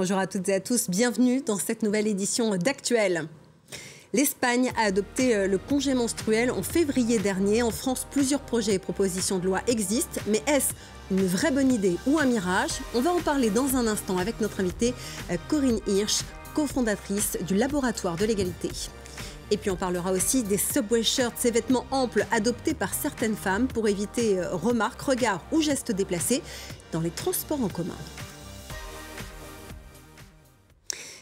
Bonjour à toutes et à tous, bienvenue dans cette nouvelle édition d'Actuel. L'Espagne a adopté le congé menstruel en février dernier. En France, plusieurs projets et propositions de loi existent. Mais est-ce une vraie bonne idée ou un mirage? On va en parler dans un instant avec notre invitée Corinne Hirsch, cofondatrice du Laboratoire de l'égalité. Et puis on parlera aussi des subway shirts, ces vêtements amples adoptés par certaines femmes pour éviter remarques, regards ou gestes déplacés dans les transports en commun.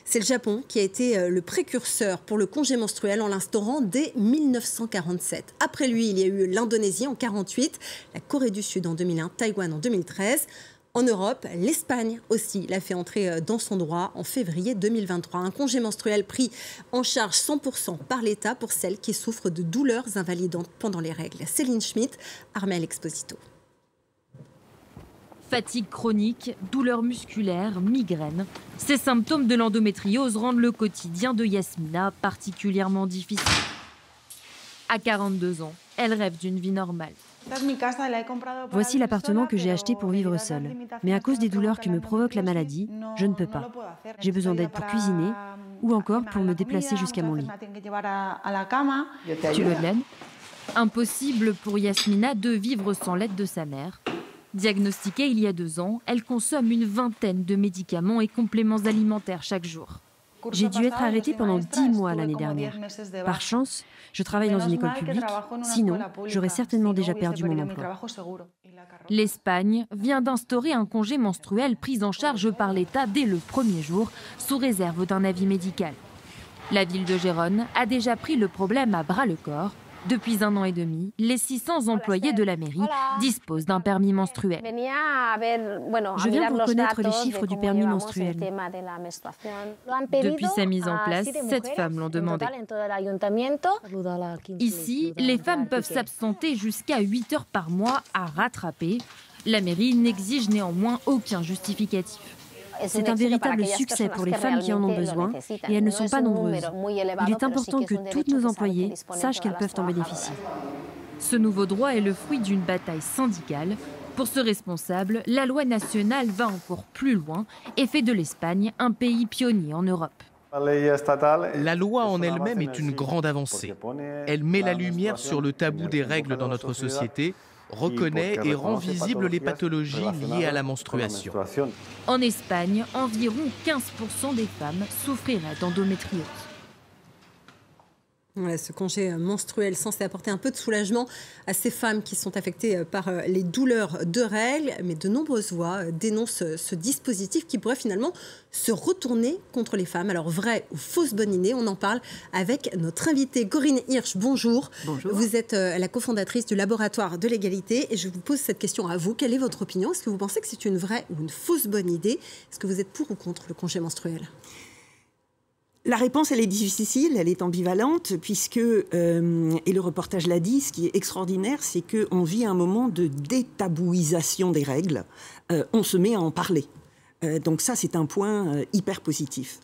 C'est le Japon qui a été le précurseur pour le congé menstruel en l'instaurant dès 1947. Après lui, il y a eu l'Indonésie en 1948, la Corée du Sud en 2001, Taïwan en 2013. En Europe, l'Espagne aussi l'a fait entrer dans son droit en février 2023. Un congé menstruel pris en charge 100% par l'État pour celles qui souffrent de douleurs invalidantes pendant les règles. Céline Schmitt, Armelle Exposito. Fatigue chronique, douleurs musculaires, migraines. Ces symptômes de l'endométriose rendent le quotidien de Yasmina particulièrement difficile. À 42 ans, elle rêve d'une vie normale. Voici l'appartement que j'ai acheté pour vivre seule. Mais à cause des douleurs que me provoque la maladie, je ne peux pas. J'ai besoin d'aide pour cuisiner ou encore pour me déplacer jusqu'à mon lit. Tu veux de l'aide? Impossible pour Yasmina de vivre sans l'aide de sa mère. Diagnostiquée il y a 2 ans, elle consomme une vingtaine de médicaments et compléments alimentaires chaque jour. J'ai dû être arrêtée pendant 10 mois l'année dernière. Par chance, je travaille dans une école publique, sinon j'aurais certainement déjà perdu mon emploi. L'Espagne vient d'instaurer un congé menstruel pris en charge par l'État dès le premier jour, sous réserve d'un avis médical. La ville de Gérone a déjà pris le problème à bras-le-corps. Depuis 1 an et demi, les 600 employés de la mairie disposent d'un permis menstruel. Je viens pour connaître les chiffres du permis menstruel. Depuis sa mise en place, 7 femmes l'ont demandé. Ici, les femmes peuvent s'absenter jusqu'à 8 heures par mois à rattraper. La mairie n'exige néanmoins aucun justificatif. C'est un véritable succès pour les femmes qui en ont besoin et elles ne sont pas nombreuses. Il est important que toutes nos employées sachent qu'elles peuvent en bénéficier. Ce nouveau droit est le fruit d'une bataille syndicale. Pour ce responsable, la loi nationale va encore plus loin et fait de l'Espagne un pays pionnier en Europe. La loi en elle-même est une grande avancée. Elle met la lumière sur le tabou des règles dans notre société, reconnaît et rend visibles les pathologies liées à la menstruation. En Espagne, environ 15% des femmes souffriraient d'endométriose. Voilà, ce congé menstruel censé apporter un peu de soulagement à ces femmes qui sont affectées par les douleurs de règles. Mais de nombreuses voix dénoncent ce dispositif qui pourrait finalement se retourner contre les femmes. Alors, vraie ou fausse bonne idée, on en parle avec notre invitée Corinne Hirsch. Bonjour. Bonjour. Vous êtes la cofondatrice du Laboratoire de l'égalité. Et je vous pose cette question à vous. Quelle est votre opinion? Est-ce que vous pensez que c'est une vraie ou une fausse bonne idée? Est-ce que vous êtes pour ou contre le congé menstruel? La réponse, elle est difficile, elle est ambivalente, puisque, et le reportage l'a dit, ce qui est extraordinaire, c'est qu'on vit un moment de détabouisation des règles. On se met à en parler. Donc ça, c'est un point hyper positif.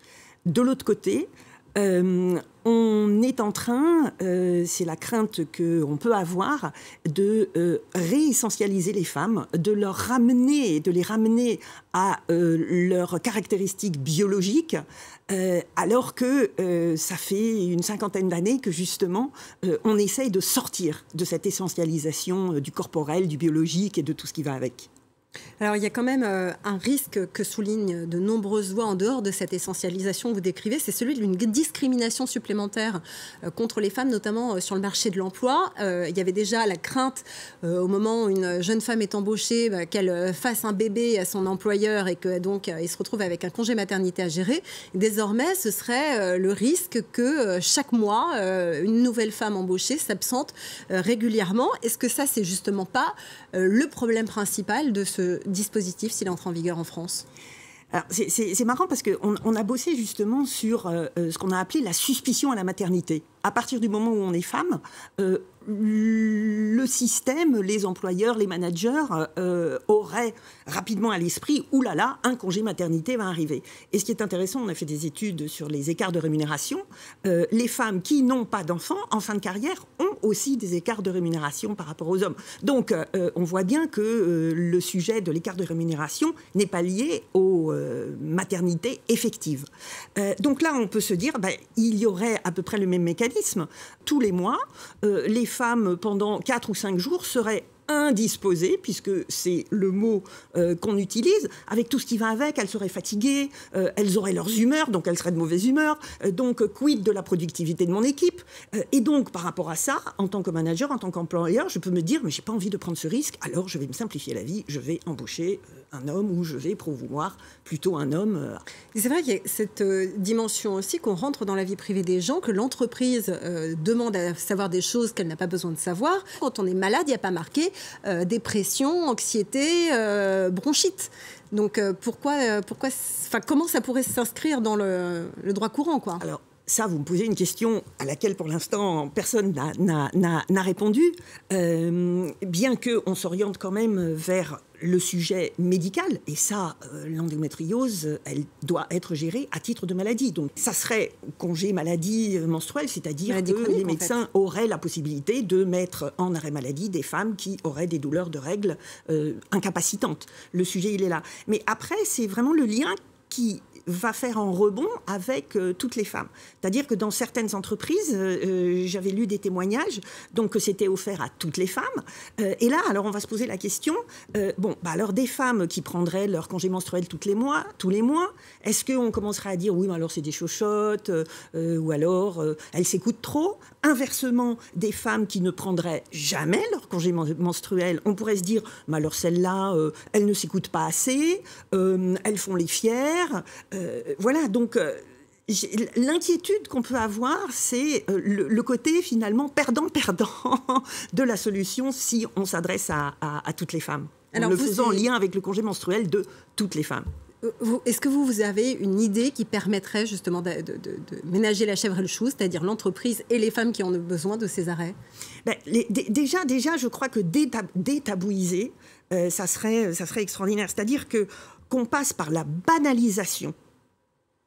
De l'autre côté, on est en train, c'est la crainte qu'on peut avoir, de réessentialiser les femmes, de les ramener à leurs caractéristiques biologiques, alors que ça fait une 50aine d'années que justement on essaye de sortir de cette essentialisation du corporel, du biologique et de tout ce qui va avec. Alors, il y a quand même un risque que soulignent de nombreuses voix en dehors de cette essentialisation que vous décrivez, c'est celui d'une discrimination supplémentaire contre les femmes, notamment sur le marché de l'emploi. Il y avait déjà la crainte au moment où une jeune femme est embauchée qu'elle fasse un bébé à son employeur et que donc il se retrouve avec un congé maternité à gérer. Désormais, ce serait le risque que chaque mois, une nouvelle femme embauchée s'absente régulièrement. Est-ce que ça, c'est justement pas le problème principal de ce dispositif s'il entre en vigueur en France? Alors, c'est marrant parce qu'on a bossé justement sur ce qu'on a appelé la suspicion à la maternité. à partir du moment où on est femme, le système, les employeurs, les managers auraient rapidement à l'esprit « oulala, un congé maternité va arriver ». Et ce qui est intéressant, on a fait des études sur les écarts de rémunération. Les femmes qui n'ont pas d'enfants en fin de carrière ont aussi des écarts de rémunération par rapport aux hommes. Donc, on voit bien que le sujet de l'écart de rémunération n'est pas lié aux maternités effectives. Donc là, on peut se dire il y aurait à peu près le même mécanisme. Tous les mois, les femmes, pendant 4 ou 5 jours, seraient indisposées, puisque c'est le mot qu'on utilise, avec tout ce qui va avec. Elles seraient fatiguées, elles auraient leurs humeurs, donc elles seraient de mauvaise humeur. Donc, quid de la productivité de mon équipe? Et donc, par rapport à ça, en tant que manager, en tant qu'employeur, je peux me dire, mais j'ai pas envie de prendre ce risque, alors je vais me simplifier la vie, je vais embaucher un homme ou je vais promouvoir plutôt un homme. C'est vrai qu'il y a cette dimension aussi qu'on rentre dans la vie privée des gens, que l'entreprise demande à savoir des choses qu'elle n'a pas besoin de savoir. Quand on est malade, il n'y a pas marqué dépression, anxiété, bronchite. Donc comment ça pourrait s'inscrire dans le droit courant, quoi? Alors, ça, vous me posez une question à laquelle, pour l'instant, personne n'a répondu, bien qu'on s'oriente quand même vers le sujet médical. Et ça, l'endométriose, elle doit être gérée à titre de maladie. Donc, ça serait congé maladie menstruelle, c'est-à-dire que les médecins auraient la possibilité de mettre en arrêt maladie des femmes qui auraient des douleurs de règles incapacitantes. Le sujet, il est là. Mais après, c'est vraiment le lien qui va faire en rebond avec toutes les femmes. C'est-à-dire que dans certaines entreprises, j'avais lu des témoignages, donc que c'était offert à toutes les femmes. Et là, alors on va se poser la question, alors des femmes qui prendraient leur congé menstruel tous les mois, est-ce qu'on commencerait à dire, oui, mais alors c'est des chochottes, ou alors elles s'écoutent trop? Inversement, des femmes qui ne prendraient jamais leur congé menstruel, on pourrait se dire, mais alors celles-là, elles ne s'écoutent pas assez, elles font les fières. Voilà, donc l'inquiétude qu'on peut avoir, c'est le côté finalement perdant-perdant de la solution si on s'adresse à toutes les femmes. Alors, le faisant en lien avec le congé menstruel de toutes les femmes. Est-ce que vous avez une idée qui permettrait justement de ménager la chèvre et le chou, c'est-à-dire l'entreprise et les femmes qui en ont besoin de ces arrêts? Déjà, je crois que détabouiser, ça serait extraordinaire. C'est-à-dire qu'on passe par la banalisation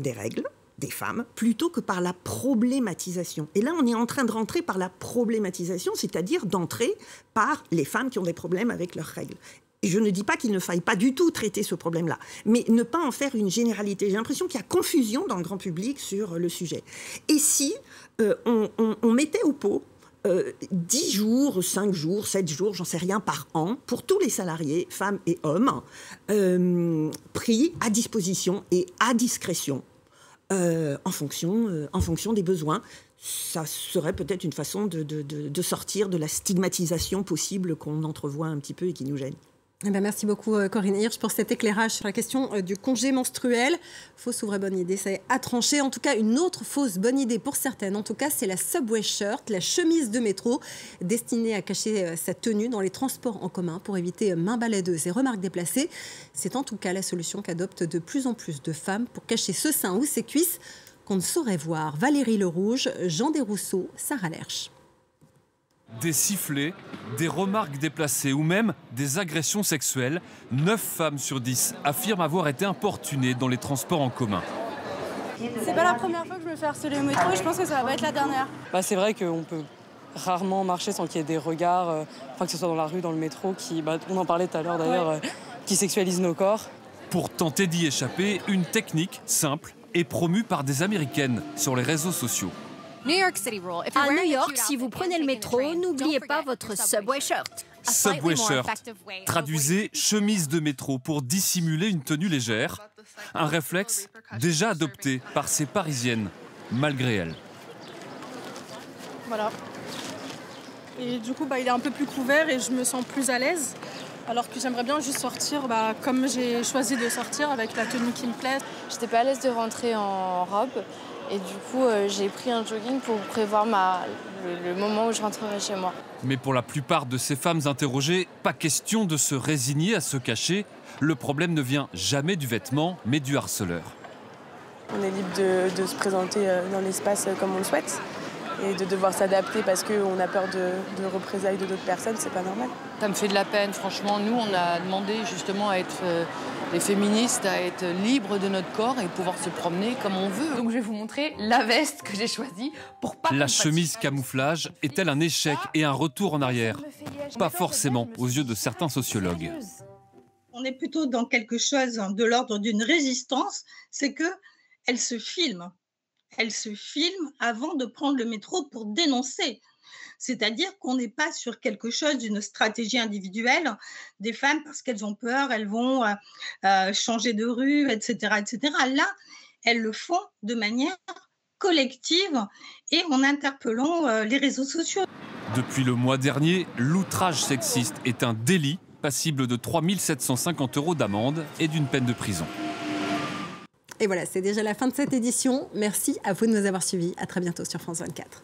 des règles des femmes plutôt que par la problématisation. Et là, on est en train de rentrer par la problématisation, c'est-à-dire d'entrer par les femmes qui ont des problèmes avec leurs règles. Et je ne dis pas qu'il ne faille pas du tout traiter ce problème-là, mais ne pas en faire une généralité. J'ai l'impression qu'il y a confusion dans le grand public sur le sujet. Et si on mettait au pot 10 jours, 5 jours, 7 jours, j'en sais rien, par an, pour tous les salariés, femmes et hommes, pris à disposition et à discrétion, en fonction des besoins. Ça serait peut-être une façon de sortir de la stigmatisation possible qu'on entrevoit un petit peu et qui nous gêne. Merci beaucoup Corinne Hirsch pour cet éclairage sur la question du congé menstruel. Fausse ou vraie bonne idée, c'est à trancher. En tout cas, une autre fausse bonne idée pour certaines, en tout cas, c'est la subway shirt, la chemise de métro, destinée à cacher sa tenue dans les transports en commun pour éviter mains baladeuses et remarques déplacées. C'est en tout cas la solution qu'adoptent de plus en plus de femmes pour cacher ce sein ou ses cuisses qu'on ne saurait voir. Valérie Lerouge, Jean Desrousseaux, Sarah Lerche. Des sifflets, des remarques déplacées ou même des agressions sexuelles, 9 femmes sur 10 affirment avoir été importunées dans les transports en commun. C'est pas la première fois que je me fais harceler au métro et je pense que ça va pas être la dernière. C'est vrai qu'on peut rarement marcher sans qu'il y ait des regards, que ce soit dans la rue, dans le métro, on en parlait tout à l'heure d'ailleurs, qui sexualisent nos corps. Pour tenter d'y échapper, une technique simple est promue par des Américaines sur les réseaux sociaux. À New York, si vous prenez le métro, n'oubliez pas votre subway shirt. Subway shirt, traduisez chemise de métro pour dissimuler une tenue légère. Un réflexe déjà adopté par ces Parisiennes, malgré elles. Voilà. Et du coup, il est un peu plus couvert et je me sens plus à l'aise. Alors que j'aimerais bien juste sortir comme j'ai choisi de sortir, avec la tenue qui me plaît. J'étais pas à l'aise de rentrer en robe. Et du coup, j'ai pris un jogging pour prévoir le moment où je rentrerai chez moi. Mais pour la plupart de ces femmes interrogées, pas question de se résigner à se cacher. Le problème ne vient jamais du vêtement, mais du harceleur. On est libre de se présenter dans l'espace comme on le souhaite. Et de devoir s'adapter parce qu'on a peur de représailles de d'autres personnes, c'est pas normal. Ça me fait de la peine, franchement. Nous, on a demandé justement à être les féministes, à être libres de notre corps et pouvoir se promener comme on veut. Donc je vais vous montrer la veste que j'ai choisie pour pas... La chemise camouflage est-elle un échec et un retour en arrière? Pas forcément aux yeux de certains sociologues. On est plutôt dans quelque chose de l'ordre d'une résistance, c'est qu'elle se filme. Elle se filme avant de prendre le métro pour dénoncer. C'est-à-dire qu'on n'est pas sur quelque chose d'une stratégie individuelle des femmes parce qu'elles ont peur, elles vont changer de rue, etc., etc. Là, elles le font de manière collective et en interpellant les réseaux sociaux. Depuis le mois dernier, l'outrage sexiste est un délit passible de 3 750 € d'amende et d'une peine de prison. Et voilà, c'est déjà la fin de cette édition. Merci à vous de nous avoir suivis. À très bientôt sur France 24.